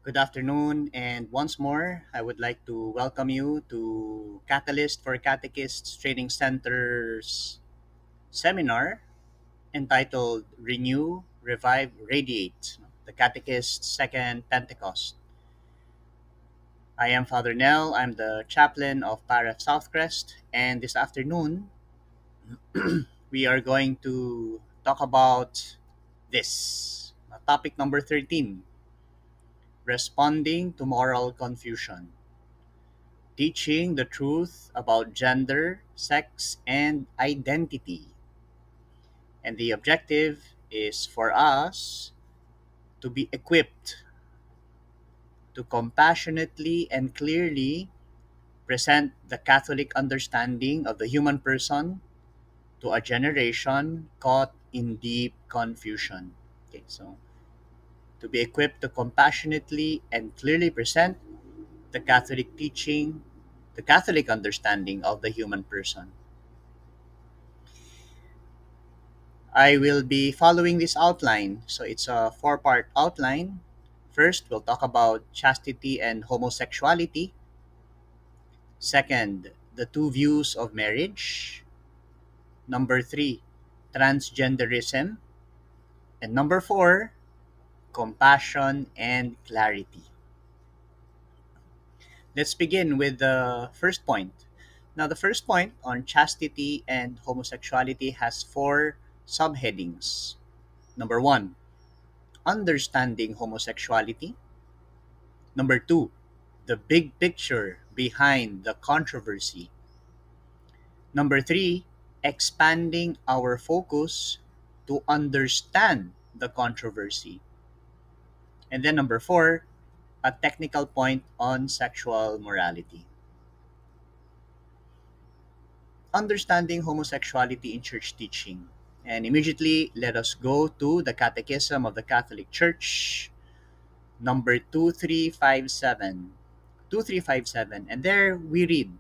Good afternoon, and once more, I would like to welcome you to Catalyst for Catechists Training Center's seminar entitled Renew, Revive, Radiate, the Catechist's Second Pentecost. I am Father Nell, I'm the chaplain of Paraf Southcrest, and this afternoon, we are going to talk about this topic number 13, responding to moral confusion. Teaching the truth about gender, sex, and identity. And the objective is for us to be equipped to compassionately and clearly present the Catholic understanding of the human person to a generation caught in deep confusion. Okay, so to be equipped to compassionately and clearly present the Catholic teaching, the Catholic understanding of the human person. I will be following this outline. So it's a four-part outline. First, we'll talk about chastity and homosexuality. Second, the two views of marriage. Number three, transgenderism. And number four, compassion and clarity. Let's begin with the first point. Now, the first point on chastity and homosexuality has four subheadings. Number one, understanding homosexuality. Number two, the big picture behind the controversy. Number three, expanding our focus to understand the controversy. And then number four, a technical point on sexual morality. Understanding homosexuality in church teaching. And immediately, let us go to the Catechism of the Catholic Church, number 2357. 2357. And there we read,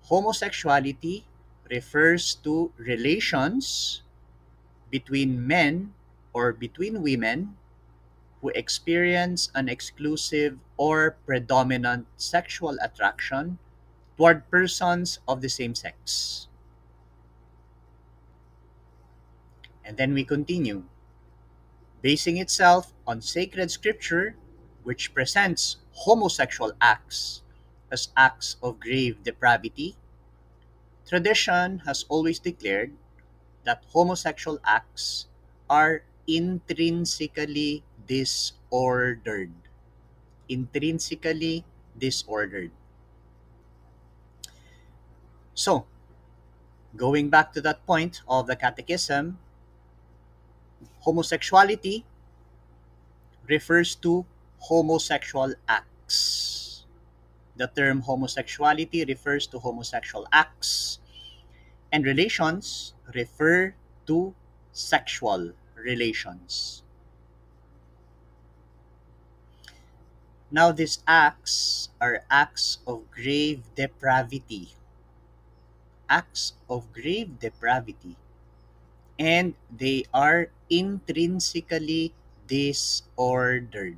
homosexuality refers to relations between men or between women who experience an exclusive or predominant sexual attraction toward persons of the same sex. And then we continue, basing itself on sacred scripture, which presents homosexual acts as acts of grave depravity. Tradition has always declared that homosexual acts are intrinsically disordered. Intrinsically disordered. So, going back to that point of the Catechism, homosexuality refers to homosexual acts. The term homosexuality refers to homosexual acts, and relations refer to sexual relations. Now, these acts are acts of grave depravity. Acts of grave depravity. And they are intrinsically disordered.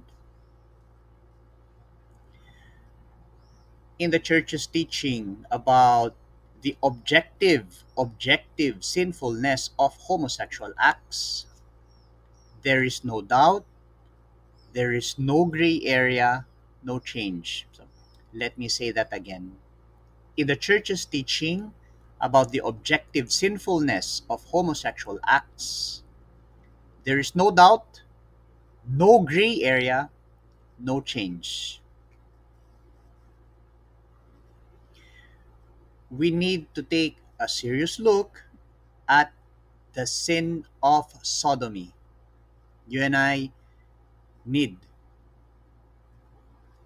In the church's teaching about the objective sinfulness of homosexual acts, there is no doubt, there is no gray area, no change. So, let me say that again. In the church's teaching about the objective sinfulness of homosexual acts, there is no doubt, no gray area, no change. We need to take a serious look at the sin of sodomy. You and I need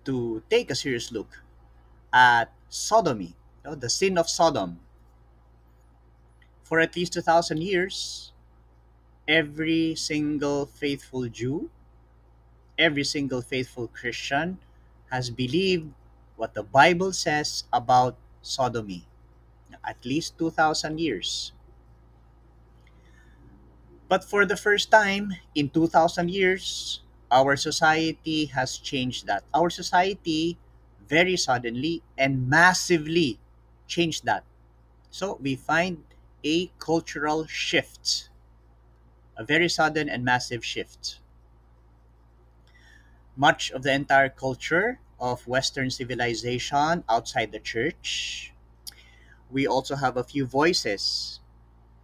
to take a serious look at sodomy, the sin of Sodom. For at least 2,000 years, every single faithful Jew, every single faithful Christian has believed what the Bible says about sodomy. At least 2,000 years. But for the first time in 2,000 years, Our society has changed that. Our society very suddenly and massively changed that. So we find a cultural shift, a very sudden and massive shift. Much of the entire culture of Western civilization outside the church. We also have a few voices,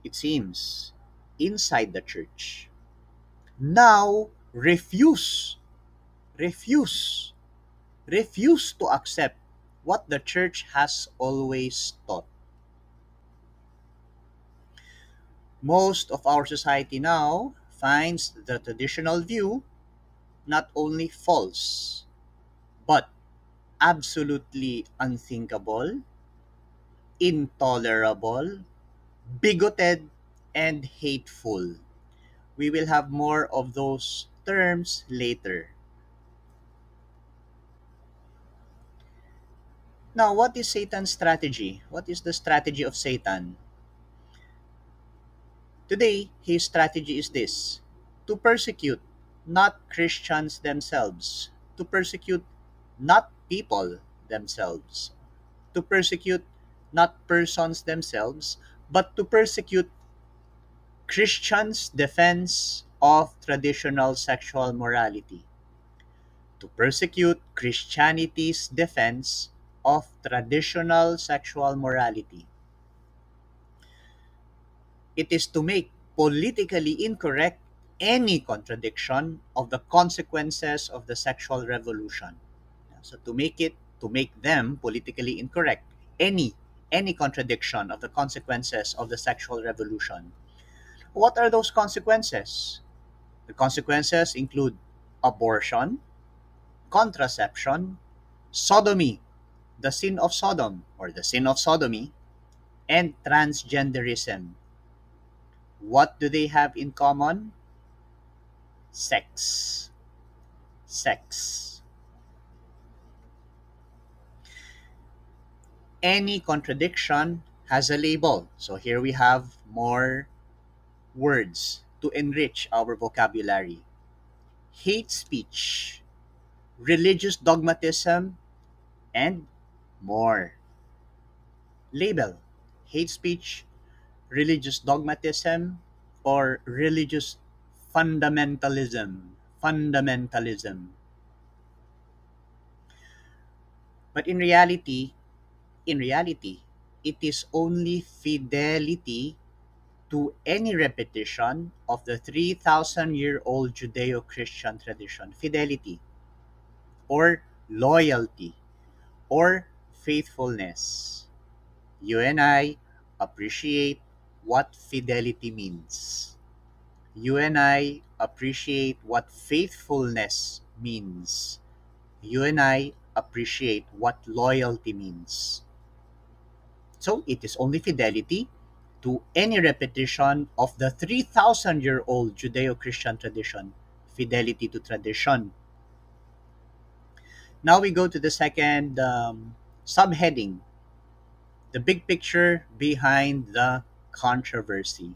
it seems, inside the church. Now refuse, refuse to accept what the church has always taught. Most of our society now finds the traditional view not only false, but absolutely unthinkable, intolerable, bigoted, and hateful. We will have more of those terms later. Now, what is Satan's strategy? What is the strategy of Satan? Today, his strategy is this: to persecute not Christians themselves, to persecute not people themselves, to persecute not persons themselves, but to persecute Christians' defense of traditional sexual morality, to persecute Christianity's defense of traditional sexual morality. It is to make politically incorrect any contradiction of the consequences of the sexual revolution. So to make them politically incorrect, any any contradiction of the consequences of the sexual revolution. What are those consequences? The consequences include abortion, contraception, sodomy, the sin of Sodom or the sin of sodomy, and transgenderism. What do they have in common? Sex. Sex. Any contradiction has a label. So here we have more words to enrich our vocabulary. Hate speech, religious dogmatism, and more. Label: hate speech, religious dogmatism, or religious fundamentalism. Fundamentalism. But in reality, it is only fidelity to any repetition of the 3,000-year-old Judeo-Christian tradition. Fidelity, or loyalty, or faithfulness. You and I appreciate what fidelity means. You and I appreciate what faithfulness means. You and I appreciate what loyalty means. So it is only fidelity to any repetition of the 3,000-year-old Judeo Christian tradition. Fidelity to tradition. Now we go to the second subheading: the big picture behind the controversy.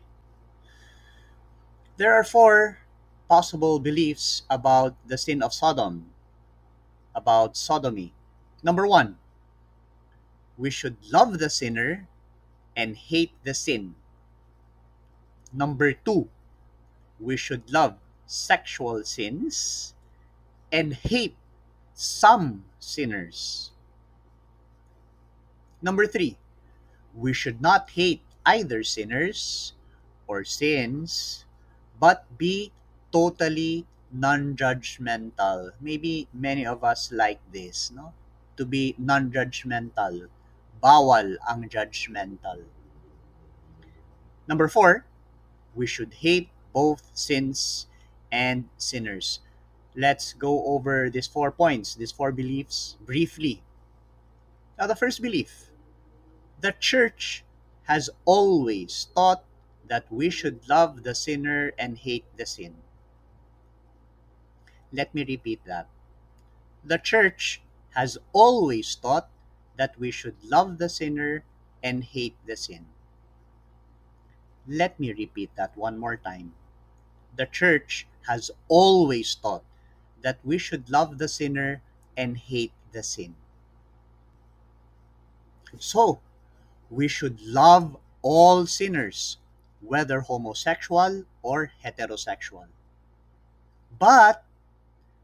There are four possible beliefs about the sin of Sodom, about sodomy. Number one, we should love the sinner and hate the sin. Number two, we should love sexual sins and hate some sinners. Number three, we should not hate either sinners or sins, but be totally non-judgmental. Maybe many of us like this, no? To be non-judgmental. Bawal ang judgmental. Number four, we should hate both sins and sinners. Let's go over these 4 points, these four beliefs briefly. Now, the first belief: the church has always taught that we should love the sinner and hate the sin. Let me repeat that. The church has always taught that we should love the sinner and hate the sin. Let me repeat that one more time. The church has always taught that we should love the sinner and hate the sin. So, we should love all sinners, whether homosexual or heterosexual. But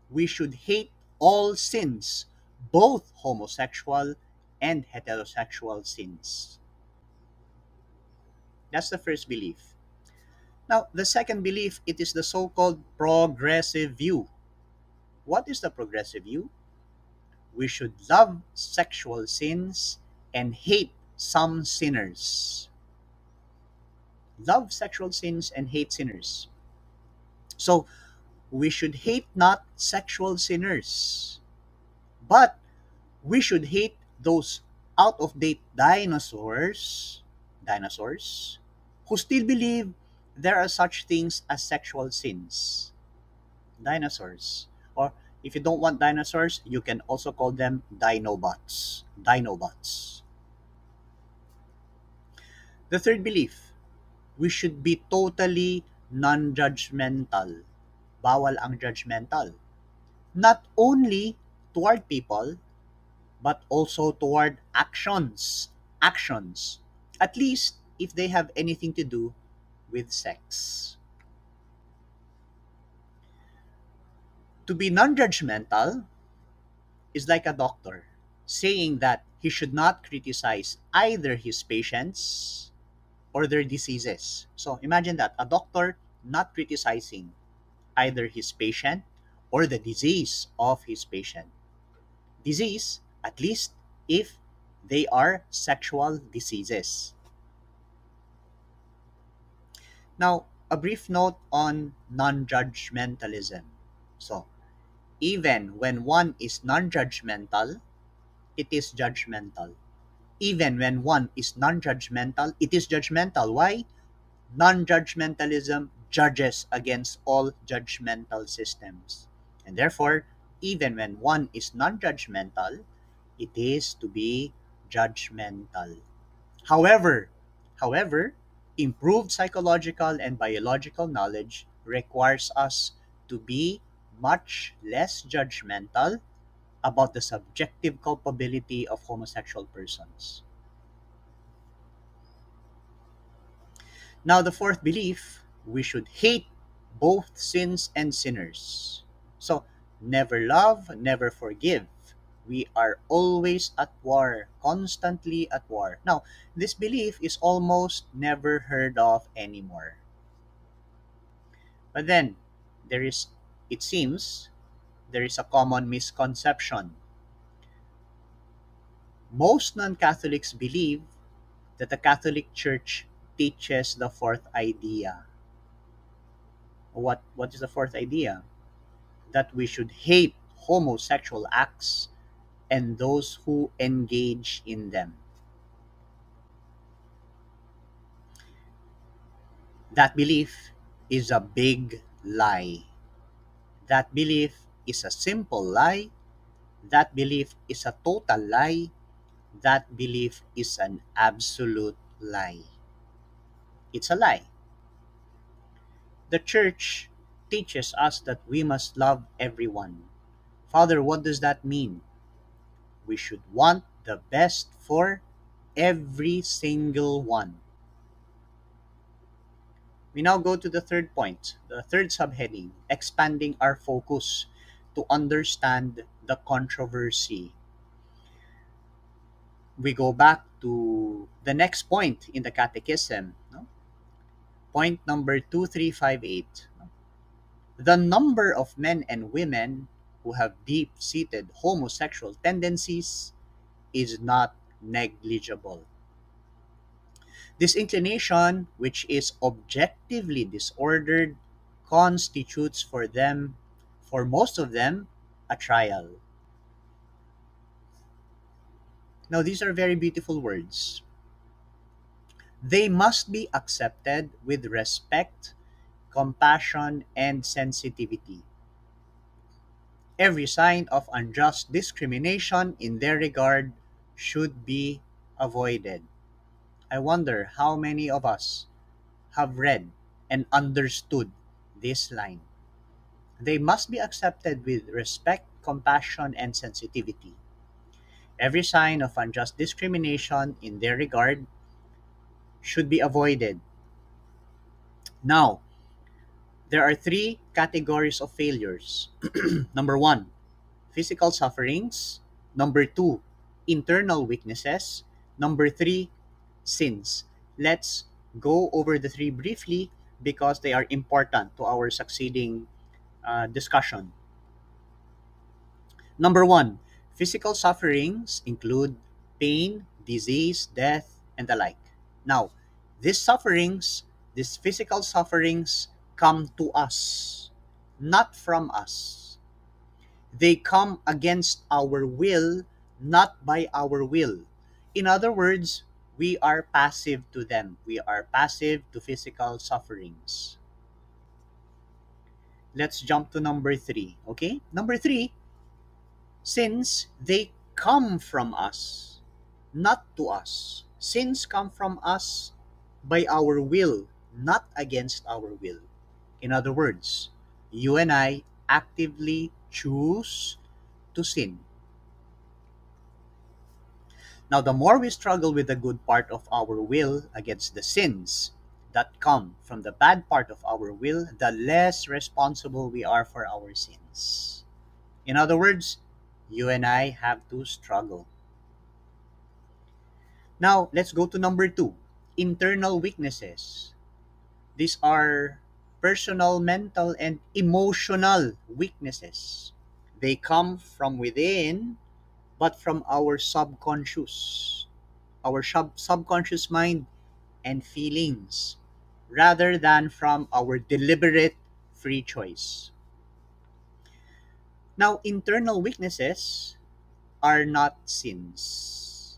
we should hate all sins, both homosexual and heterosexual sins. That's the first belief. Now, the second belief, it is the so-called progressive view. What is the progressive view? We should love sexual sins and hate some sinners. Love sexual sins and hate sinners. So, we should hate not sexual sinners, but we should hate those out of date dinosaurs who still believe there are such things as sexual sins. Dinosaurs. Or if you don't want dinosaurs, you can also call them dinobots. Dinobots. The third belief, we should be totally non-judgmental. Bawal ang judgmental. Not only toward people, but also toward actions. Actions. At least if they have anything to do with sex. To be non judgmental is like a doctor saying that he should not criticize either his patients or their diseases. So imagine that a doctor not criticizing either his patient or the disease of his patient. Disease, at least if they are sexual diseases. Now, a brief note on non judgmentalism. So, even when one is non judgmental, it is judgmental. Even when one is non judgmental, it is judgmental. Why? Non judgmentalism judges against all judgmental systems. And therefore, even when one is non judgmental, it is to be judgmental. However, however, improved psychological and biological knowledge requires us to be much less judgmental about the subjective culpability of homosexual persons. Now, the fourth belief, we should hate both sins and sinners. So, never love, never forgive. We are always at war, constantly at war. Now, this belief is almost never heard of anymore. But then, there is, it seems, there is a common misconception. Most non Catholics believe that the Catholic Church teaches the fourth idea. What is the fourth idea? That we should hate homosexual acts and those who engage in them. That belief is a big lie. That belief is a simple lie. That belief is a total lie. That belief is an absolute lie. It's a lie. The church teaches us that we must love everyone. Father, what does that mean? We should want the best for every single one. We now go to the third point, the third subheading, expanding our focus to understand the controversy. We go back to the next point in the catechism, no? Point number 2358. No? The number of men and women who have deep-seated homosexual tendencies is not negligible. This inclination, which is objectively disordered, constitutes for most of them, a trial. Now, these are very beautiful words. They must be accepted with respect, compassion, and sensitivity. Every sign of unjust discrimination in their regard should be avoided. I wonder how many of us have read and understood this line. They must be accepted with respect, compassion, and sensitivity. Every sign of unjust discrimination in their regard should be avoided. Now, there are three categories of failures. Number one, physical sufferings. Number two, internal weaknesses. Number three, sins. Let's go over the three briefly because they are important to our succeeding discussion. Number one, physical sufferings include pain, disease, death, and the like. Now, these physical sufferings, come to us, not from us. They come against our will, not by our will. In other words, we are passive to them. We are passive to physical sufferings. Let's jump to number three. Okay? Number three, since they come from us, not to us. Sins come from us by our will, not against our will. In other words, you and I actively choose to sin. Now, the more we struggle with the good part of our will against the sins that come from the bad part of our will, the less responsible we are for our sins. In other words, you and I have to struggle. Now, let's go to number two, internal weaknesses. These are personal, mental, and emotional weaknesses. They come from within, but from our subconscious, our subconscious mind and feelings, rather than from our deliberate free choice. Now, internal weaknesses are not sins.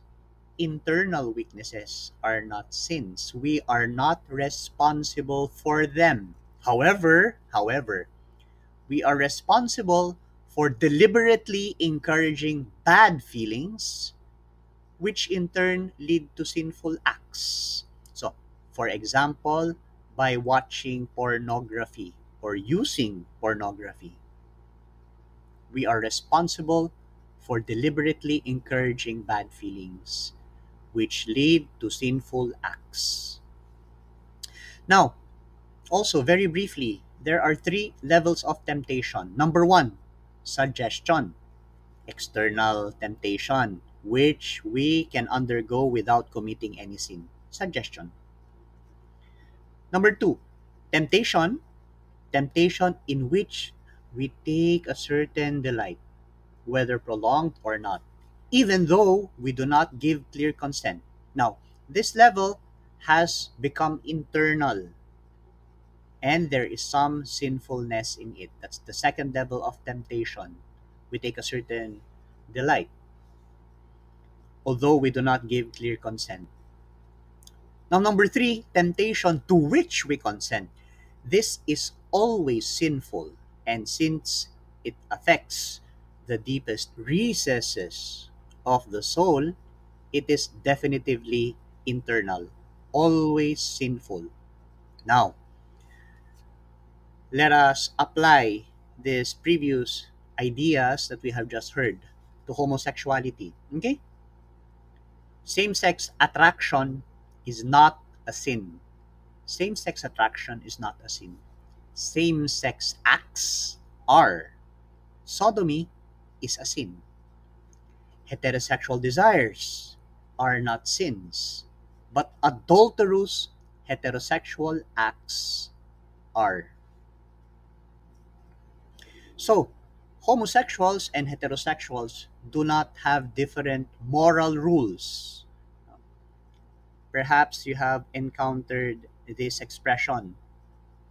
Internal weaknesses are not sins. We are not responsible for them. However, we are responsible for deliberately encouraging bad feelings, which in turn lead to sinful acts. So, for example, by watching pornography or using pornography, we are responsible for deliberately encouraging bad feelings, which lead to sinful acts. Now, also very briefly, there are three levels of temptation. Number one, suggestion, external temptation, which we can undergo without committing any sin. Suggestion. Number two, temptation, temptation in which we take a certain delight, whether prolonged or not, even though we do not give clear consent. Now, this level has become internal and there is some sinfulness in it. That's the second level of temptation. We take a certain delight, although we do not give clear consent. Now, number three, temptation to which we consent. This is always sinful, and since it affects the deepest recesses of the soul, it is definitively internal, always sinful. Now, let us apply these previous ideas that we have just heard to homosexuality. Okay? Same sex attraction is not a sin. Same sex attraction is not a sin. Same sex acts are. Sodomy is a sin. Heterosexual desires are not sins, but adulterous heterosexual acts are. So, homosexuals and heterosexuals do not have different moral rules. Perhaps you have encountered this expression,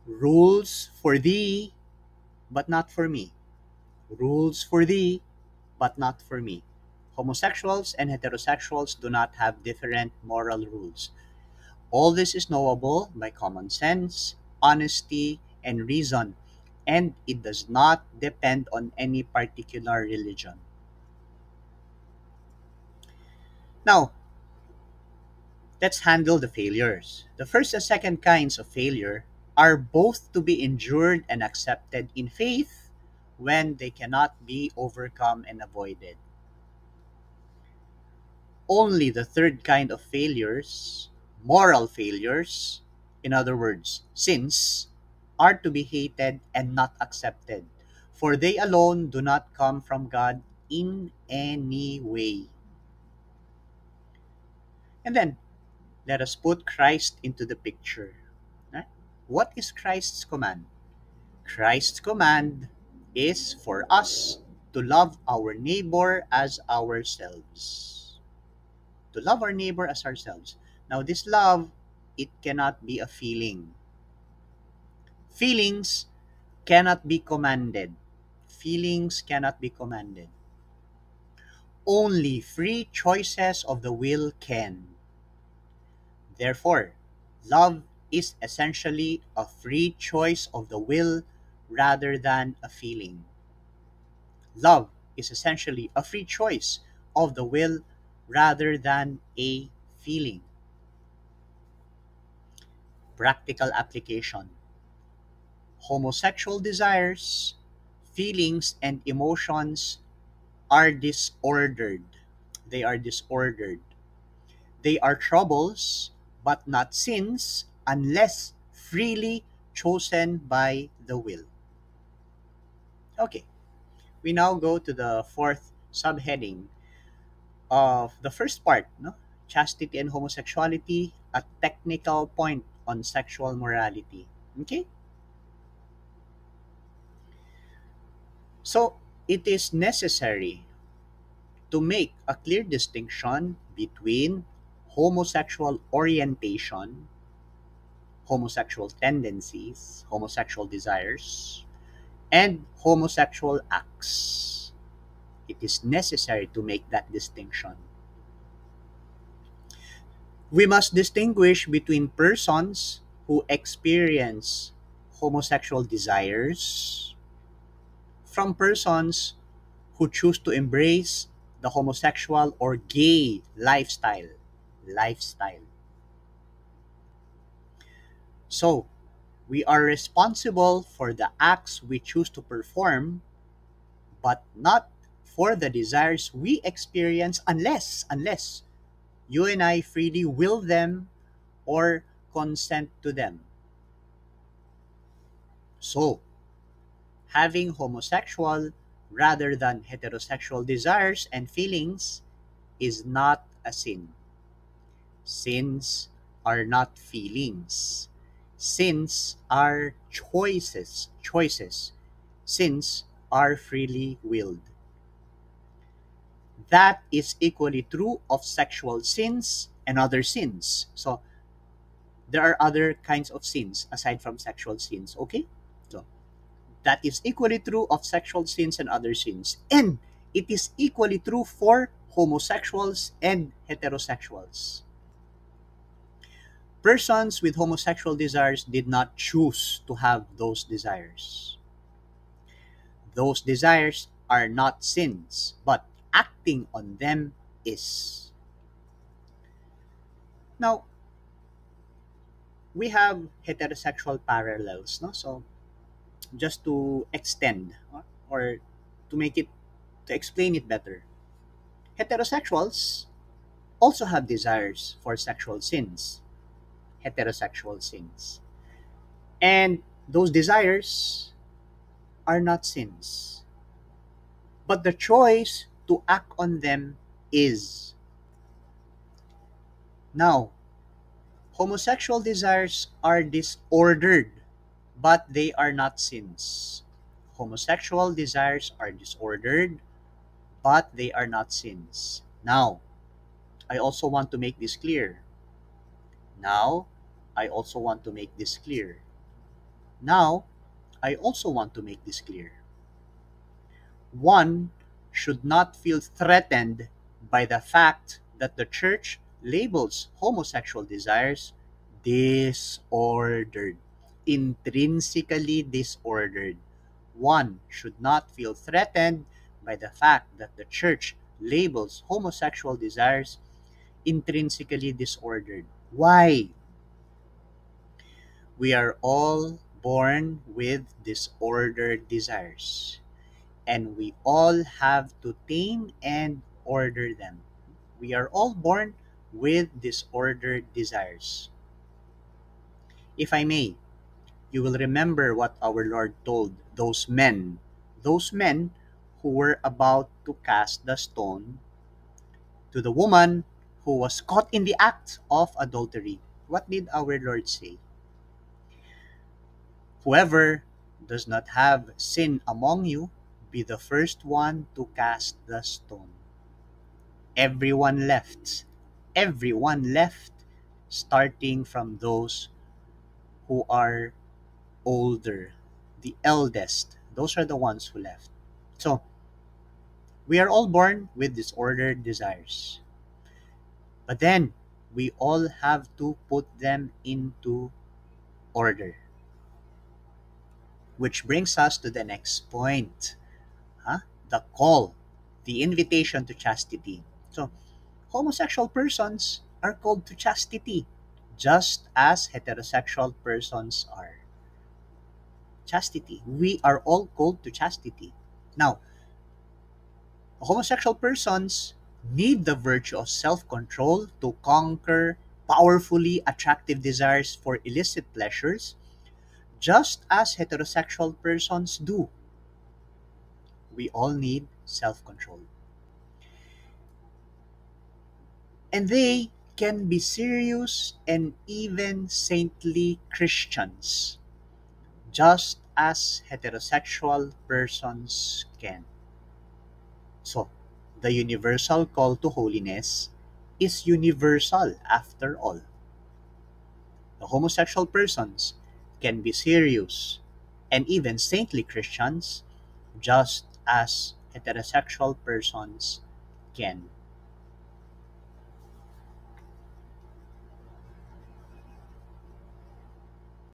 rules for thee, but not for me. Rules for thee, but not for me. Homosexuals and heterosexuals do not have different moral rules. All this is knowable by common sense, honesty, and reason, and it does not depend on any particular religion. Now, let's handle the failures. The first and second kinds of failure are both to be endured and accepted in faith, when they cannot be overcome and avoided. Only the third kind of failures, moral failures, in other words, sins, are to be hated and not accepted, for they alone do not come from God in any way. And then, let us put Christ into the picture. Right? What is Christ's command? Christ's command is for us to love our neighbor as ourselves. To love our neighbor as ourselves. Now, this love, it cannot be a feeling. Feelings cannot be commanded. Feelings cannot be commanded. Only free choices of the will can. Therefore, love is essentially a free choice of the will rather than a feeling. Love is essentially a free choice of the will rather than a feeling. Practical application. Homosexual desires, feelings, and emotions are disordered. They are disordered. They are troubles, but not sins, unless freely chosen by the will. Okay, we now go to the fourth subheading of the first part, no? Chastity and homosexuality, a technical point on sexual morality. Okay? So, it is necessary to make a clear distinction between homosexual orientation, homosexual tendencies, homosexual desires, and homosexual acts. It is necessary to make that distinction. We must distinguish between persons who experience homosexual desires from persons who choose to embrace the homosexual or gay lifestyle. Lifestyle. So, we are responsible for the acts we choose to perform, but not for the desires we experience unless you and I freely will them or consent to them. So, having homosexual rather than heterosexual desires and feelings is not a sin. Sins are not feelings. Sins are choices. Choices. Sins are freely willed. That is equally true of sexual sins and other sins. So, there are other kinds of sins aside from sexual sins, okay? So, that is equally true of sexual sins and other sins. And it is equally true for homosexuals and heterosexuals. Persons with homosexual desires did not choose to have those desires. Those desires are not sins, but acting on them is. Now, we have heterosexual parallels, no? So, just to extend or to make it to explain it better. Heterosexuals also have desires for sexual sins, heterosexual sins. And those desires are not sins. But the choice to act on them is. Now, homosexual desires are disordered, but they are not sins. Homosexual desires are disordered, but they are not sins. Now, I also want to make this clear. Now, I also want to make this clear. Now, I also want to make this clear. One should not feel threatened by the fact that the church labels homosexual desires disordered, intrinsically disordered. One should not feel threatened by the fact that the church labels homosexual desires intrinsically disordered. Why? We are all born with disordered desires. and we all have to tame and order them. We are all born with disordered desires. If I may, you will remember what our Lord told those men who were about to cast the stone to the woman who was caught in the act of adultery. What did our Lord say? Whoever does not have sin among you, be the first one to cast the stone. Everyone left. Everyone left, starting from those who are older, the eldest. Those are the ones who left. So, we are all born with disordered desires. But then, we all have to put them into order. Which brings us to the next point. Huh? The call, the invitation to chastity. So, homosexual persons are called to chastity, just as heterosexual persons are. Chastity. We are all called to chastity. Now, homosexual persons need the virtue of self control to conquer powerfully attractive desires for illicit pleasures, just as heterosexual persons do. We all need self control. And they can be serious and even saintly Christians, just as heterosexual persons can. So, the universal call to holiness is universal after all. The homosexual persons can be serious and even saintly Christians, just as heterosexual persons can.